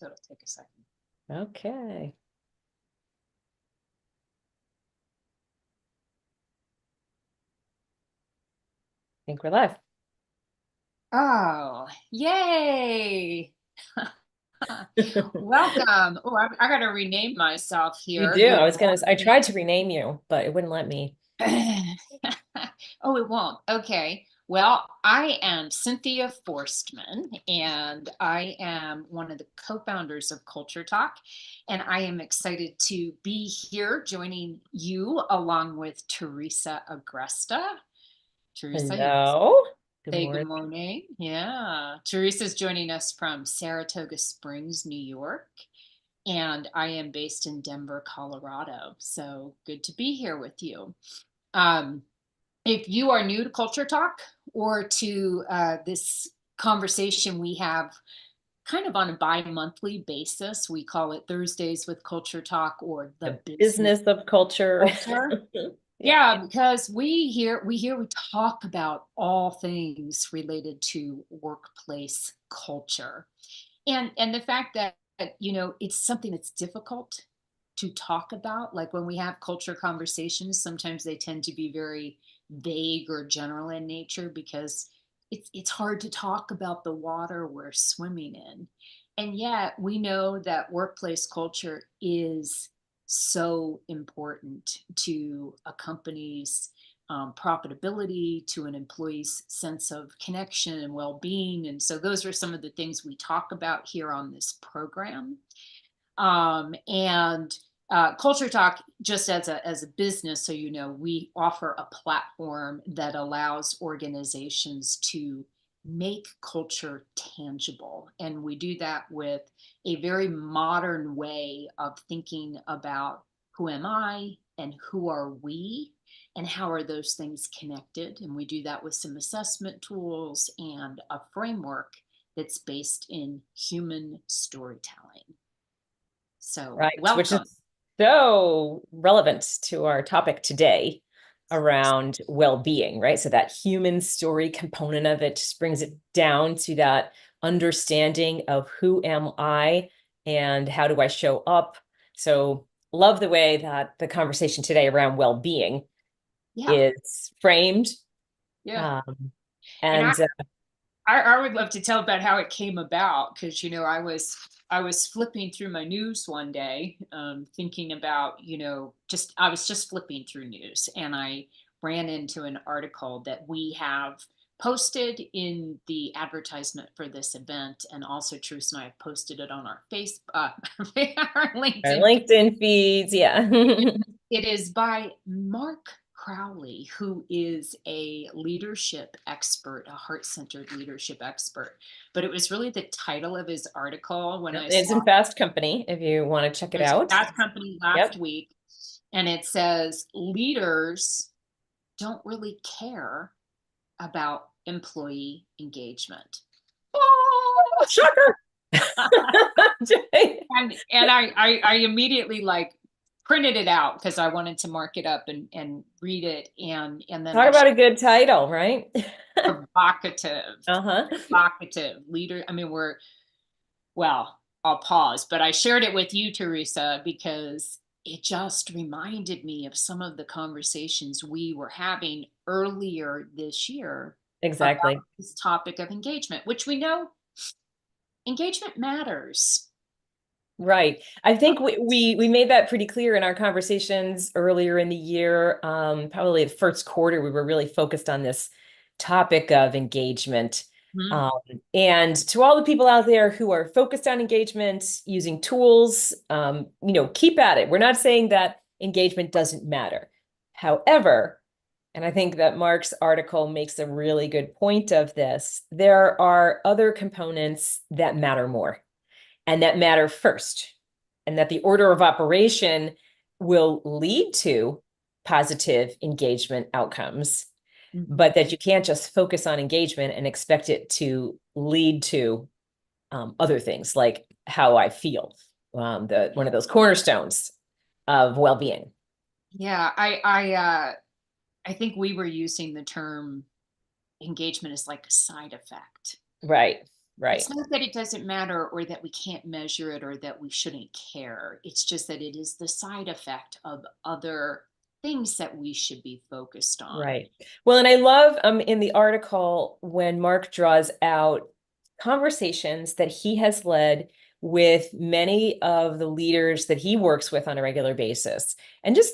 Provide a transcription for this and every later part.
so it'll take a second. Okay. I think we're live. Oh, yay. Welcome. Oh, I got to rename myself You here. do. Good I morning. tried to rename you, but it wouldn't let me. Oh, it won't. Okay. Well, I am Cynthia Forstmann, and I am one of the co-founders of Culture Talk. And I am excited to be here joining you along with Theresa Agresta. Theresa, you want to Hello. Good say good morning. morning? Yeah. Teresa's joining us from Saratoga Springs, New York. And I am based in Denver, Colorado. So good to be here with you. Um, if you are new to Culture Talk or to this conversation we have kind of on a bi-monthly basis, we call it Thursdays with Culture Talk or the The business business of culture. culture. Yeah. Yeah, because we talk about all things related to workplace culture. And the fact that it's something that's difficult to talk about. Like when we have culture conversations, sometimes they tend to be very vague or general in nature because it's hard to talk about the water we're swimming in. And yet we know that workplace culture is so important to a company's profitability, to an employee's sense of connection and well-being. And so those are some of the things we talk about here on this program. And Culture Talk, just as a business, so you know, we offer a platform that allows organizations to make culture tangible. And we do that with a very modern way of thinking about who am I and who are we and how are those things connected. And we do that with some assessment tools and a framework that's based in human storytelling. So Right. Which welcome. is so relevant to our topic today around well-being, right? So that human story component of it just brings it down to that understanding of who am I and how do I show up. So love the way that the conversation today around well-being Yeah, is framed. yeah. Um, And and I would love to tell about how it came about because I was flipping through my news one day, thinking about just I was just flipping through news and I ran into an article that we have posted in the advertisement for this event, and also Truce and I have posted it on our our our LinkedIn. LinkedIn feeds, yeah. It is by Mark Crowley, who is a leadership expert, a heart-centered leadership expert. But it was really the title of his article when I It's saw in Fast Company if you want to check it his out. Fast Company last Yep. week. And it says leaders don't really care about employee engagement. Oh, shocker. And I immediately like printed it out because I wanted to mark it up and read it, and then Talk about a good title, right? provocative, Uh-huh. provocative leader. I mean, well, I'll pause, but I shared it with you, Teresa, because it just reminded me of some of the conversations we were having earlier this year about Exactly. this topic of engagement, which we know engagement matters. Right. I think we made that pretty clear in our conversations earlier in the year. Probably the first quarter, we were really focused on this topic of engagement. Mhm. Um, and to all the people out there who are focused on engagement using tools, keep at it. We're not saying that engagement doesn't matter. However, and I think that Mark's article makes a really good point of this, there are other components that matter more and that matter first, and that the order of operation will lead to positive engagement outcomes, Mhm. but that you can't just focus on engagement and expect it to lead to other things like how I feel, one of those cornerstones of well-being. Yeah, I think we were using the term engagement as like a side effect. Right. Right. It's not that it doesn't matter or that we can't measure it or that we shouldn't care. It's just that it is the side effect of other things that we should be focused on. Right. Well, and I love in the article when Mark draws out conversations that he has led with many of the leaders that he works with on a regular basis, and just,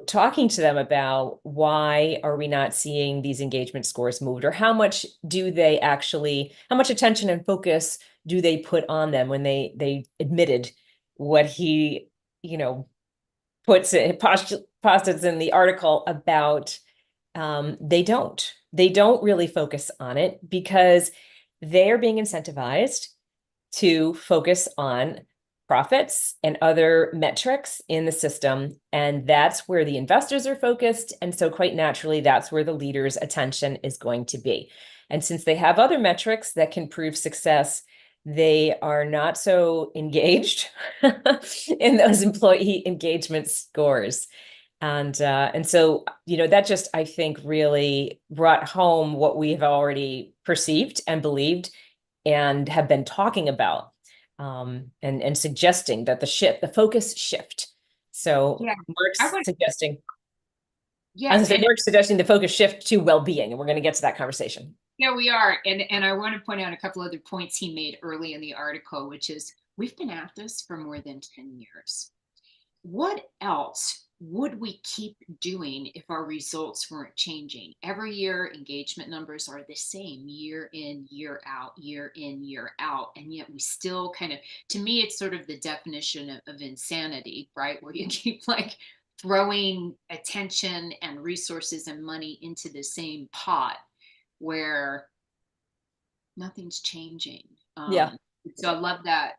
talking to them about why are we not seeing these engagement scores moved, or how much how much attention and focus do they put on them when they admitted what he, you know, posits in the article about they don't really focus on it because they're being incentivized to focus on profits and other metrics in the system. And that's where the investors are focused. And so quite naturally, that's where the leader's attention is going to be. And since they have other metrics that can prove success, they are not so engaged in those employee engagement scores. And so, that just, I think, really brought home what we have already perceived and believed and have been talking about, and suggesting that the focus shift. So Yeah, I would. Yeah, Mark's suggesting the focus shift to well-being, and we're going to get to that conversation. yeah, we are. And I want to point out a couple other points he made early in the article, which is we've been at this for more than 10 years. What else would we keep doing if our results weren't changing? Every year, engagement numbers are the same year in, year out, year in, year out. And yet we still kind of, to me, it's sort of the definition of insanity, right? Where you keep like throwing attention and resources and money into the same pot where nothing's changing. Yeah. So I love that,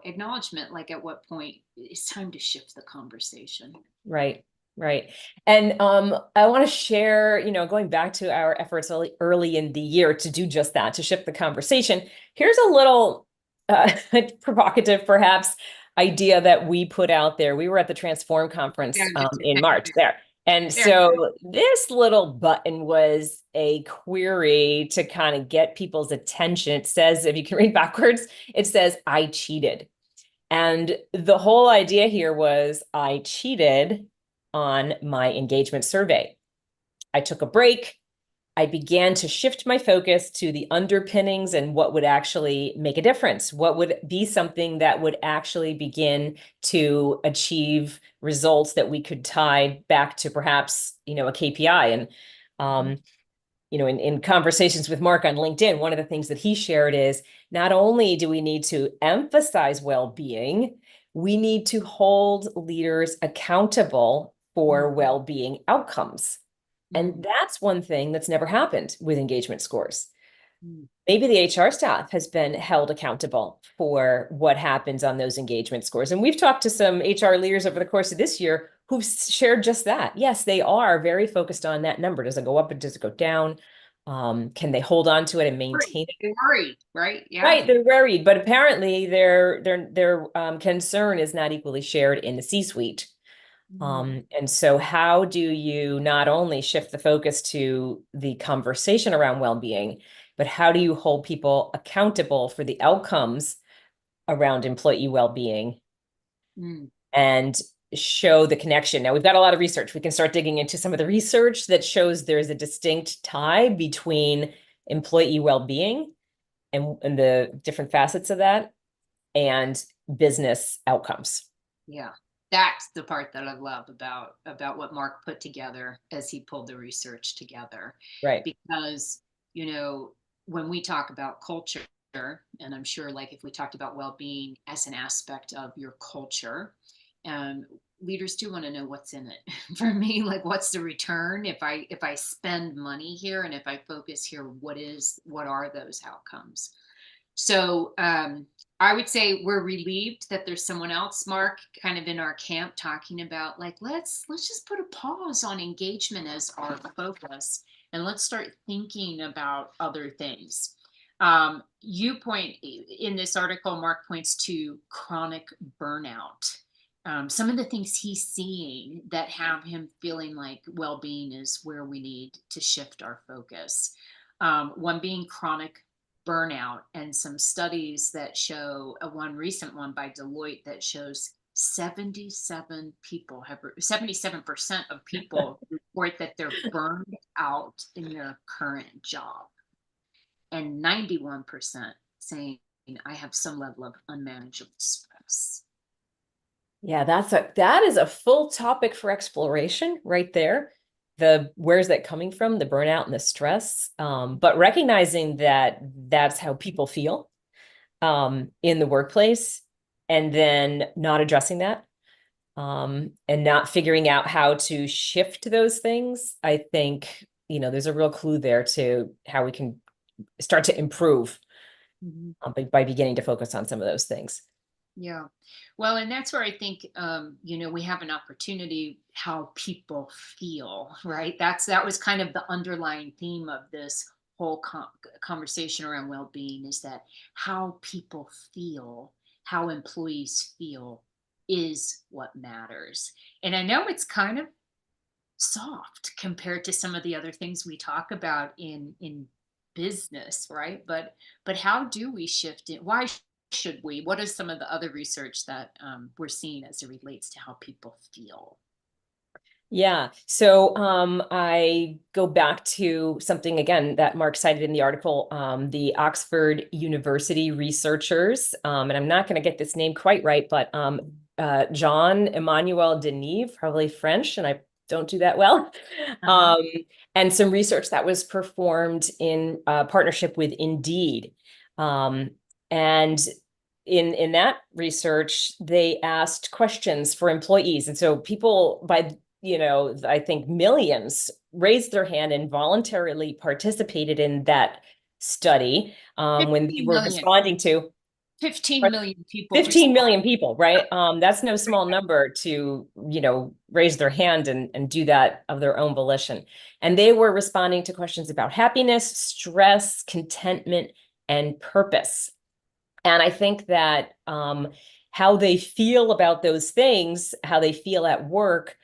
acknowledgement, like at what point it's time to shift the conversation. Right, right. And I want to share, going back to our efforts early in the year to do just that, to shift the conversation. Here's a little provocative, perhaps, idea that we put out there. We were at the Transform Yeah, conference just in March there. And there. so this little button was a query to kind of get people's attention. It says, if you can read backwards, it says, I cheated. And the whole idea here was I cheated on my engagement survey. I took a break. I began to shift my focus to the underpinnings and what would actually make a difference. What would be something that would actually begin to achieve results that we could tie back to perhaps, a KPI. And, in conversations with Mark on LinkedIn, one of the things that he shared is not only do we need to emphasize well-being, we need to hold leaders accountable for well-being outcomes. And that's one thing that's never happened with engagement scores. Maybe the HR staff has been held accountable for what happens on those engagement scores. And we've talked to some HR leaders over the course of this year who've shared just that. Yes, they are very focused on that number. Does it go up or does it go down? Can they hold on to it and maintain it? They're worried, right? Yeah. Right, they're worried, but apparently their concern is not equally shared in the C-suite. And so how do you not only shift the focus to the conversation around well-being, but how do you hold people accountable for the outcomes around employee well-being and show the connection? Now, we've got a lot of research. We can start digging into some of the research that shows there's a distinct tie between employee well-being and the different facets of that and business outcomes. Yeah. That's the part that I love about what Mark put together as he pulled the research together. Right. Because, when we talk about culture, and I'm sure like if we talked about well-being as an aspect of your culture, leaders do want to know what's in it. For me, like what's the return if I spend money here and if I focus here, what are those outcomes? So I would say we're relieved that there's someone else, Mark, kind of in our camp talking about like, let's just put a pause on engagement as our focus and let's start thinking about other things. You point in this article, Mark points to chronic burnout. Some of the things he's seeing that have him feeling like well-being is where we need to shift our focus. One being chronic burnout, and some studies that show one recent one by Deloitte that shows 77% of people report that they're burned out in their current job, and 91% saying I have some level of unmanageable stress. Yeah, that is a full topic for exploration right there. Where's that coming from, the burnout and the stress? But recognizing that that's how people feel in the workplace, and then not addressing that, and not figuring out how to shift those things. I think, there's a real clue there to how we can start to improve by beginning to focus on some of those things. Yeah. Well, and that's where I think, we have an opportunity how people feel, right? That was kind of the underlying theme of this whole conversation around well-being, is that how people feel, how employees feel is what matters. And I know it's kind of soft compared to some of the other things we talk about in business, right? But how do we shift it? Why should we? What is some of the other research that we're seeing as it relates to how people feel? Yeah. So I go back to something again that Mark cited in the article, the Oxford University researchers, and I'm not going to get this name quite right, but Jean Emmanuel Denis, probably French, and I don't do that well. And some research that was performed in partnership with Indeed. And in that research, they asked questions for employees. And so people, I think millions raised their hand and voluntarily participated in that study when they were responding to 15 million people. 15 million people, right? That's no small number to, raise their hand and do that of their own volition. And they were responding to questions about happiness, stress, contentment, and purpose. And I think that how they feel about those things, how they feel at work,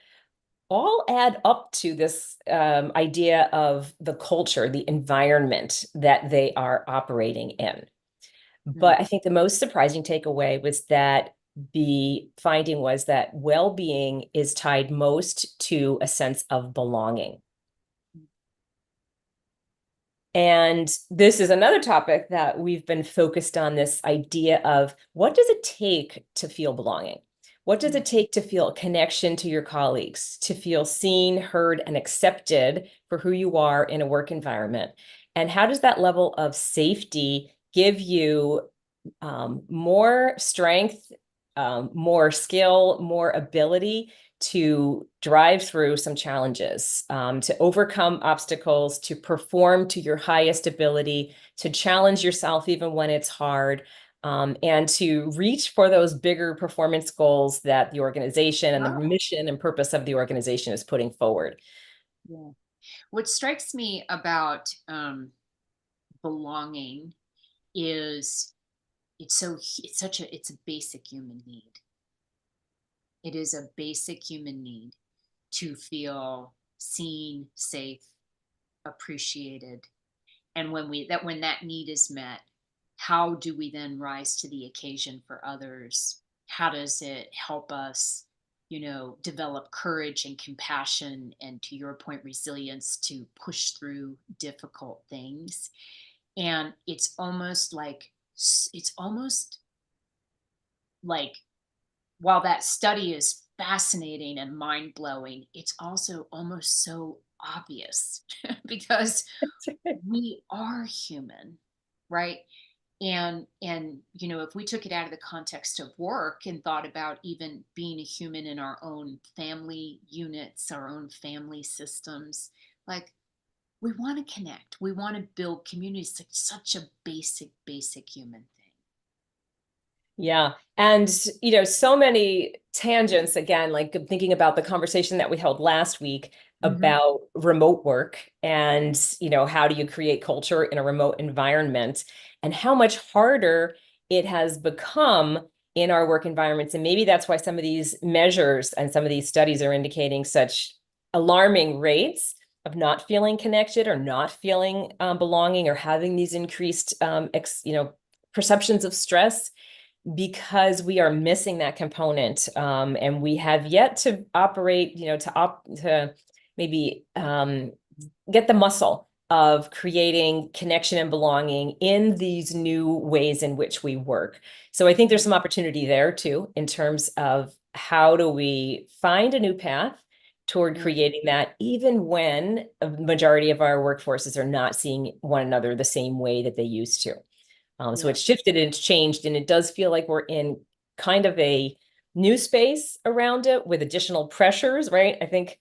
all add up to this idea of the culture, the environment that they are operating in. But I think the most surprising takeaway was that the finding was that well-being is tied most to a sense of belonging. And this is another topic that we've been focused on, this idea of what does it take to feel belonging? What does it take to feel a connection to your colleagues, to feel seen, heard, and accepted for who you are in a work environment? And how does that level of safety give you more strength, more skill, more ability to drive through some challenges, to overcome obstacles, to perform to your highest ability, to challenge yourself even when it's hard, and to reach for those bigger performance goals that the organization and the mission and purpose of the organization is putting forward. Yeah. What strikes me about belonging is it's a basic human need. It is a basic human need to feel seen, safe, appreciated. And when that need is met, how do we then rise to the occasion for others? How does it help us, develop courage and compassion, and, to your point, resilience to push through difficult things? And it's almost like while that study is fascinating and mind-blowing, it's also almost so obvious because we are human, right? And if we took it out of the context of work and thought about even being a human in our own family units, our own family systems, like, we want to connect, we want to build communities. Like, such a basic human thing. Yeah. And, so many tangents, again, like thinking about the conversation that we held last week about remote work and, how do you create culture in a remote environment, and how much harder it has become in our work environments. And maybe that's why some of these measures and some of these studies are indicating such alarming rates, of not feeling connected or not feeling belonging or having these increased perceptions of stress because we are missing that component, and we have yet to operate, to maybe get the muscle of creating connection and belonging in these new ways in which we work. So I think there's some opportunity there too, in terms of how do we find a new path toward creating that, even when a majority of our workforces are not seeing one another the same way that they used to. So it's shifted and it's changed, and it does feel like we're in kind of a new space around it with additional pressures, right? I think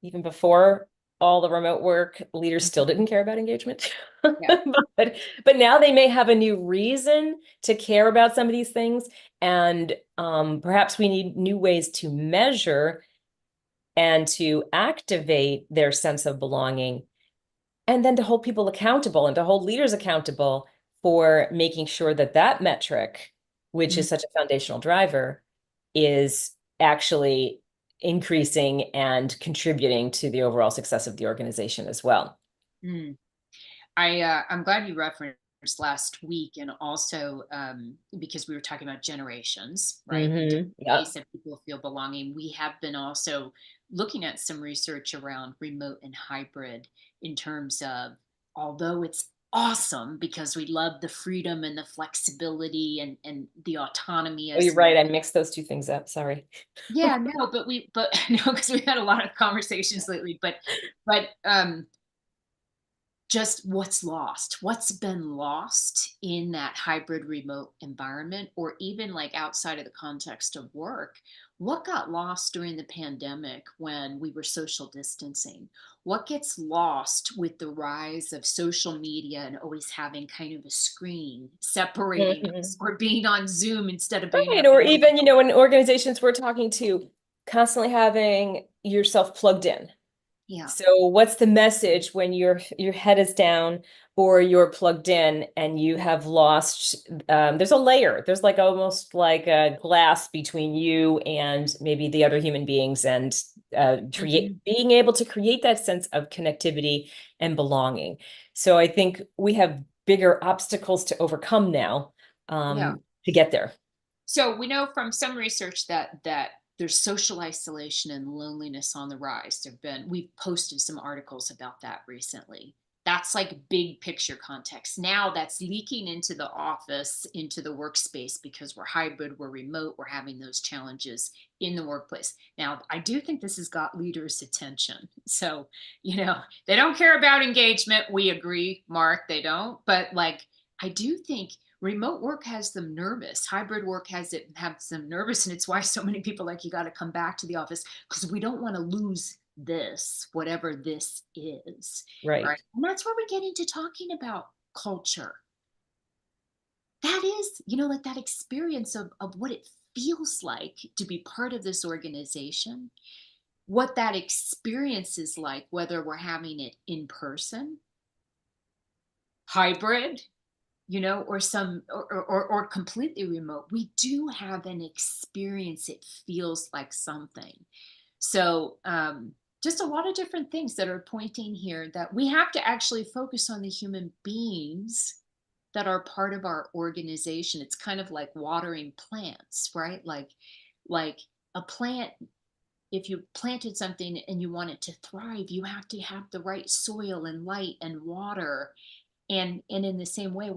even before all the remote work, leaders still didn't care about engagement. Yeah. but now they may have a new reason to care about some of these things. And perhaps we need new ways to measure and to activate their sense of belonging, and then to hold people accountable and to hold leaders accountable for making sure that that metric, which is such a foundational driver, is actually increasing and contributing to the overall success of the organization as well. Mm. I'm glad you referenced last week, and also because we were talking about generations, right? And different Yeah. ways that people feel belonging. We have been also looking at some research around remote and hybrid in terms of, although it's awesome because we love the freedom and the flexibility and the autonomy Oh, as you're right. I mixed those two things up. Sorry. yeah, no, but no, because we've had a lot of conversations lately, but just what's been lost in that hybrid remote environment, or even like outside of the context of work. What got lost during the pandemic when we were social distancing? What gets lost with the rise of social media and always having kind of a screen separating us, or being on Zoom instead of being Right. having Or even, in organizations we're talking to, constantly having yourself plugged in. yeah. So what's the message when your head is down or you're plugged in and you have lost, there's a layer, there's like almost like a glass between you and maybe the other human beings, and being able to create that sense of connectivity and belonging. So I think we have bigger obstacles to overcome now, Yeah. to get there. So we know from some research that there's social isolation and loneliness on the rise. We've posted some articles about that recently. That's like big picture context. Now that's leaking into the office, into the workspace, because we're hybrid, we're remote, we're having those challenges in the workplace. Now, I do think this has got leaders' attention. So, they don't care about engagement. We agree, Mark, they don't. But like, I do think remote work has them nervous. Hybrid work has them nervous, and it's why so many people like, you got to come back to the office, because we don't want to lose this, whatever this is, Right. right? And that's where we get into talking about culture. That is, like that experience of what it feels like to be part of this organization, what that experience is like, whether we're having it in person, hybrid, or completely remote. We do have an experience. It feels like something. So, just a lot of different things that are pointing here that we have to actually focus on the human beings that are part of our organization. It's kind of like watering plants, right? Like a plant, if you planted something and you want it to thrive, you have to have the right soil and light and water. And in the same way,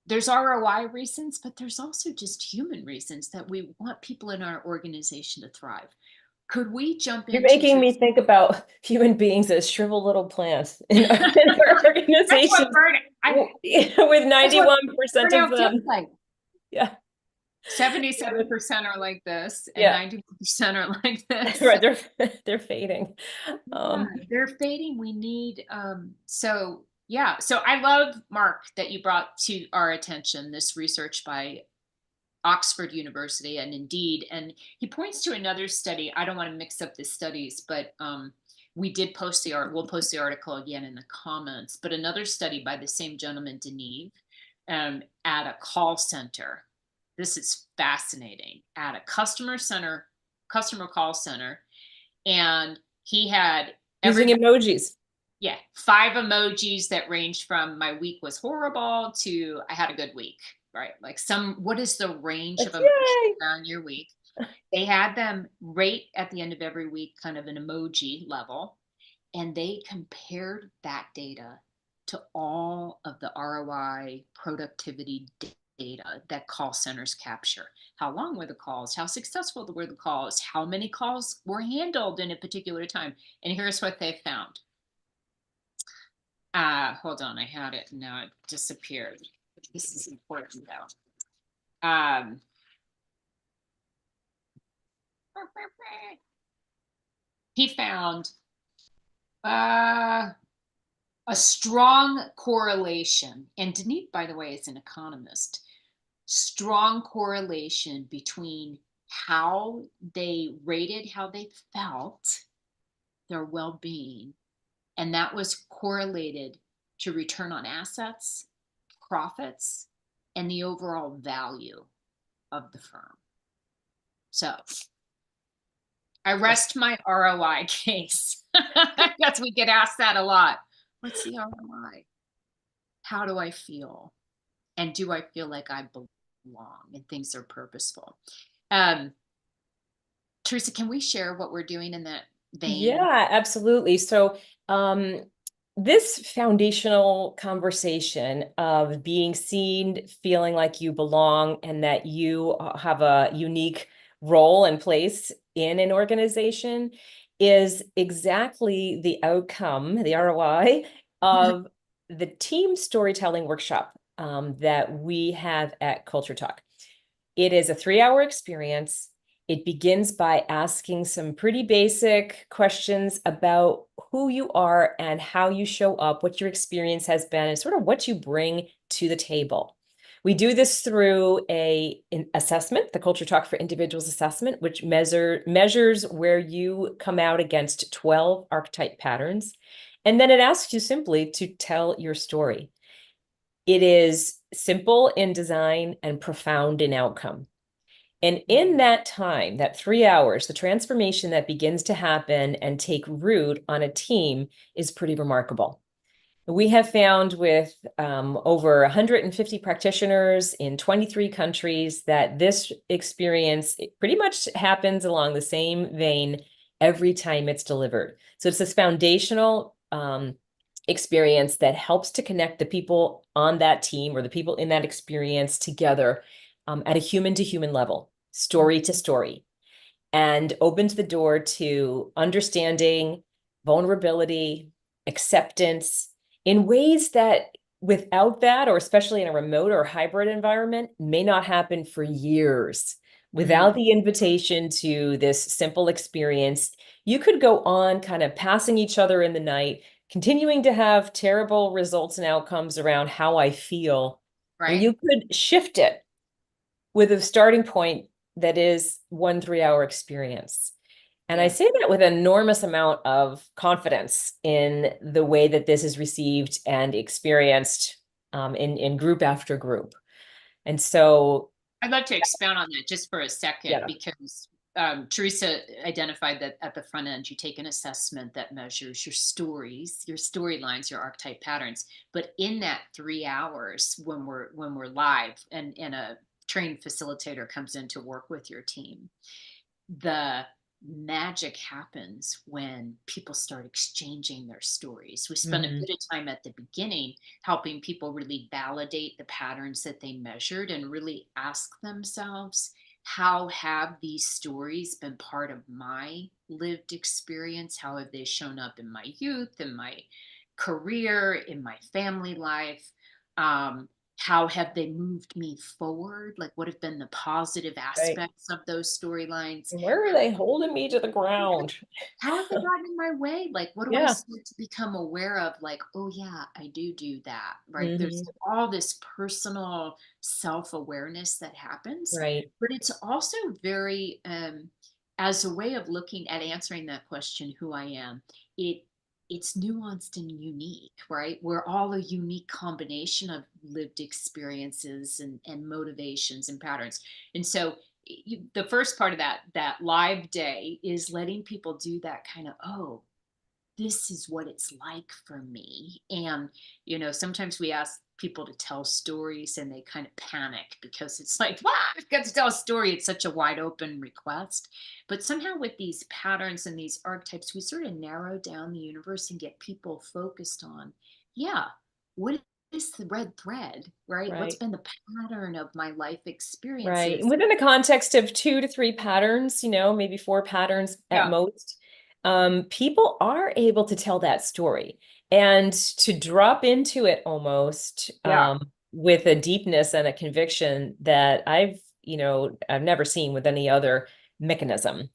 there's ROI reasons, but there's also just human reasons that we want people in our organization to thrive. Could we jump You're into making me just think about human beings as shriveled little plants in our, in our that's what organizations, with that's what 91% of burnout feels them. like. Yeah. 77% are like this, and Yeah. 91% are like this. Right. They're fading. Yeah, they're fading. We need so yeah. So I love, Mark, that you brought to our attention this research by Oxford University and Indeed. And he points to another study. I don't want to mix up the studies, but we did post the art. We'll post the article again in the comments. But another study by the same gentleman, Deneve, at a call center. This is fascinating. At a customer call center, and he had Using Everybody, emojis. yeah, 5 emojis that ranged from my week was horrible to I had a good week, right? Like what is the range Like, of emotions yay. on your week? They had them rate at the end of every week, kind of an emoji level, and they compared that data to all of the ROI productivity data that call centers capture. How long were the calls? How successful were the calls? How many calls were handled in a particular time? And here's what they found. Hold on, I had it and now it disappeared. This is important though. He found uh, a strong correlation, and Denise, by the way, is an economist, strong correlation between how they rated how they felt, their well-being, and that was correlated to return on assets, profits, and the overall value of the firm. So I rest my ROI case. Because we get asked that a lot. What's the ROI? How do I feel? And do I feel like I belong and things are purposeful? Theresa, can we share what we're doing in that vein? Yeah, absolutely. So, this foundational conversation of being seen, feeling like you belong, and that you have a unique role and place in an organization is exactly the outcome, the ROI of the team storytelling workshop that we have at CultureTalk. It is a 3-hour experience. It begins by asking some pretty basic questions about who you are and how you show up, what your experience has been, and sort of what you bring to the table. We do this through an assessment, the Culture Talk for Individuals assessment, which measures where you come out against 12 archetype patterns. And then it asks you simply to tell your story. It is simple in design and profound in outcome. And in that time, that 3 hours, the transformation that begins to happen and take root on a team is pretty remarkable. We have found with over 150 practitioners in 23 countries that this experience pretty much happens along the same vein every time it's delivered. So it's this foundational experience that helps to connect the people on that team or the people in that experience together at a human to human level, story to story, and opens the door to understanding, vulnerability, acceptance in ways that without that, or especially in a remote or hybrid environment, may not happen for years. Without the invitation to this simple experience, you could go on kind of passing each other in the night, continuing to have terrible results and outcomes around how I feel, or Right. you could shift it with a starting point that is 1 3-hour experience. And I Yeah. say that with an enormous amount of confidence in the way that this is received and experienced in group after group. And so, I'd like to expound on that just for a second yeah, because Theresa identified that at the front end, you take an assessment that measures your stories, your storylines, your archetype patterns. But in that 3 hours, when we're live and a trained facilitator comes in to work with your team, the magic happens when people start exchanging their stories. We spend a mhm, bit of time at the beginning helping people really validate the patterns that they measured and really ask themselves, how have these stories been part of my lived experience? How have they shown up in my youth, in my career, in my family life? Um, how have they moved me forward? Like, what have been the positive right. aspects of those storylines? Where are they holding me to the Yeah. ground? How have they gotten in my way? Like, what do I Yeah. start to become aware of? Like, oh, yeah, I do that, right? There's Hmm. all this personal self awareness that happens, Right. but it's also very, as a way of looking at answering that question, who I am, it it's nuanced and unique, right? We're all a unique combination of lived experiences and motivations and patterns. And so the first part of that live day is letting people do that kind of, oh, this is what it's like for me. And, sometimes we ask people to tell stories and they kind of panic because it's like, wow, I've got to tell a story. It's such a wide open request. But somehow with these patterns and these archetypes, we sort of narrow down the universe and get people focused on, yeah, what is the red thread, right? What's Right. been the pattern of my life Right. And experiences? within the context of 2 to 3 patterns, maybe 4 patterns at Yeah, most, people are able to tell that story and to drop into it almost yeah. with a deepness and a conviction that I've never seen with any other mechanism.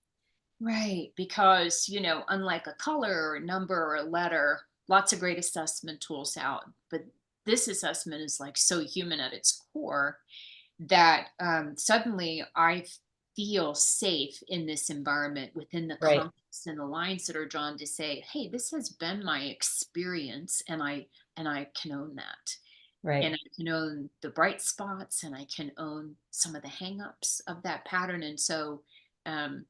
Right, because, unlike a color or a number or a letter, lots of great assessment tools out, but this assessment is like so human at its core that suddenly I feel safe in this environment within the Right. context and the lines that are drawn to say, hey, this has been my experience, and I can own that. And Right. I can own the bright spots, and I can own some of the hangups of that pattern. And so um,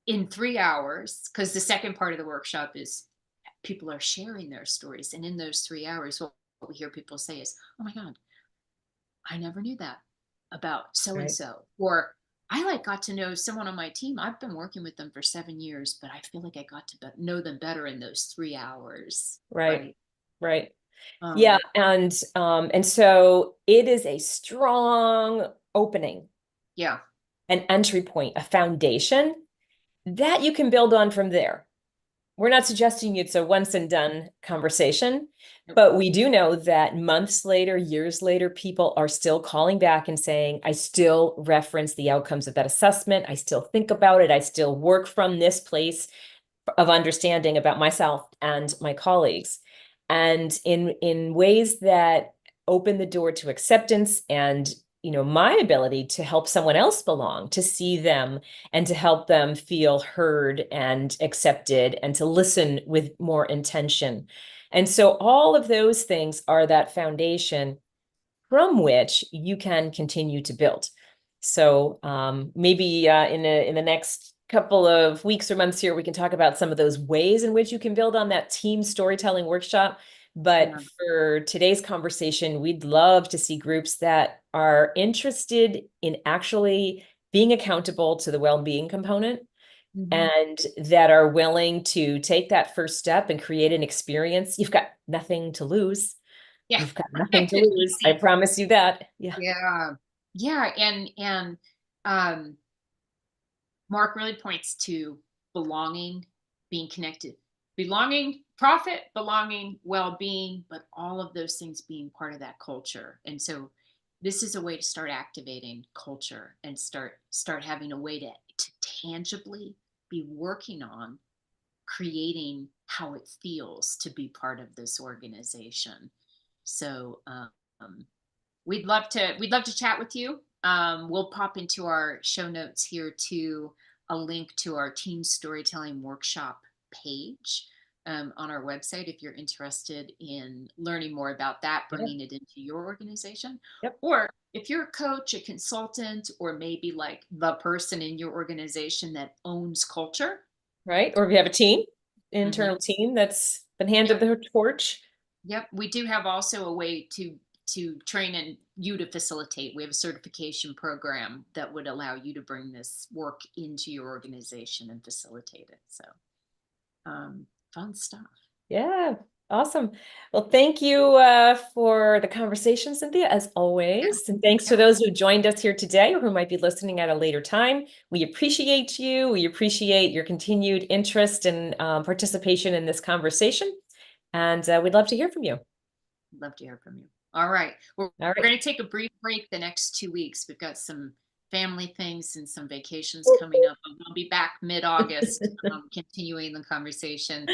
in 3 hours, because the second part of the workshop is people are sharing their stories. And in those 3 hours, what we hear people say is, oh my God, I never knew that about so and Right. so. Or I like got to know someone on my team. I've been working with them for 7 years, but I feel like I got to know them better in those 3 hours. Right. Right. Right. Yeah. Um, And so it is a strong opening, yeah. an entry point, a foundation that you can build on from there. We're not suggesting it's a once and done conversation, Nope. but we do know that months later, years later, people are still calling back and saying, I still reference the outcomes of that assessment. I still think about it. I still work from this place of understanding about myself and my colleagues. And in ways that open the door to acceptance and my ability to help someone else belong, to see them and to help them feel heard and accepted and to listen with more intention. And so all of those things are that foundation from which you can continue to build. So maybe in the next couple of weeks or months here, we can talk about some of those ways in which you can build on that team storytelling workshop. But Yeah. for today's conversation, we'd love to see groups that are interested in actually being accountable to the well-being component Mhm. and that are willing to take that first step and create an experience. You've got nothing to lose. Yeah. You've got nothing Right. to lose. I Easy. promise you that. Yeah. Yeah. Yeah. And um, Mark really points to belonging, being connected, belonging, profit, belonging, well being, but all of those things being part of that culture. And so this is a way to start activating culture and start having a way to tangibly be working on creating how it feels to be part of this organization. So we'd love to chat with you. We'll pop into our show notes here to a link to our team storytelling workshop page on our website if you're interested in learning more about that, Yeah. bringing it into your organization. Yep. Or if you're a coach, a consultant, or maybe like the person in your organization that owns culture. Right. Or if you have a team, Mhm. internal team that's been handed the torch. Yep, we do have also a way to train and you to facilitate. We have a certification program that would allow you to bring this work into your organization and facilitate it. So, fun stuff. Yeah. Awesome. Well, thank you for the conversation, Cynthia, as Yeah, always. And thanks to yeah, those who joined us here today or who might be listening at a later time. We appreciate you. We appreciate your continued interest and participation in this conversation. And we'd love to hear from you. love to hear from you. All right, All we're right. going to take a brief break the next 2 weeks. We've got some family things and some vacations coming up. I'll be back mid-August, continuing the conversation.